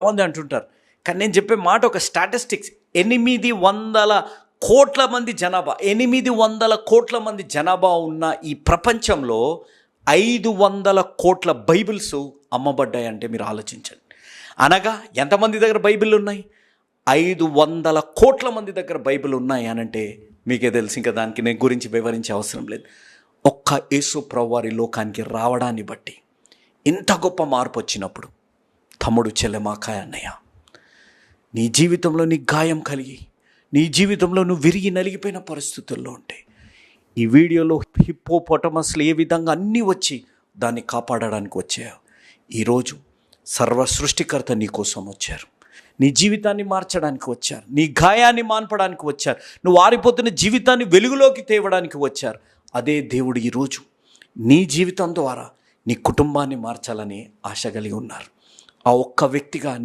చాలామంది అంటుంటారు. కానీ నేను చెప్పే మాట ఒక స్టాటిస్టిక్స్. 800 కోట్ల మంది జనాభా, 800 కోట్ల మంది జనాభా ఉన్న ఈ ప్రపంచంలో 500 కోట్ల బైబిల్స్ అమ్మబడ్డాయి అంటే మీరు ఆలోచించండి. అనగా ఎంతమంది దగ్గర బైబిల్ ఉన్నాయి? 500 కోట్ల మంది దగ్గర బైబిల్ ఉన్నాయి అనంటే మీకే తెలుసు. ఇంకా దానికి నేను గురించి వివరించే అవసరం లేదు. ఒక్క యేసు ప్రభువారి లోకానికి రావడాన్ని బట్టి ఇంత గొప్ప మార్పు వచ్చినప్పుడు, తమ్ముడు, చెల్లెమాకాయ, అన్నయ్య, నీ జీవితంలో నీ గాయం కలిగి, నీ జీవితంలో నువ్వు విరిగి నలిగిపోయిన పరిస్థితుల్లో ఉంటే, ఈ వీడియోలో హిప్పోపొటమస్లు ఏ విధంగా అన్నీ వచ్చి దాన్ని కాపాడడానికి వచ్చాయో, ఈరోజు సర్వ సృష్టికర్త నీ కోసం వచ్చారు. నీ జీవితాన్ని మార్చడానికి వచ్చారు. నీ గాయాన్ని మాన్పడానికి వచ్చారు. నువ్వు ఆరిపోతున్న జీవితాన్ని వెలుగులోకి తేవడానికి వచ్చారు. అదే దేవుడు ఈరోజు నీ జీవితం ద్వారా నీ కుటుంబాన్ని మార్చాలని ఆశ కలిగి ఉన్నారు. ఆ ఒక్క వ్యక్తిగా నీ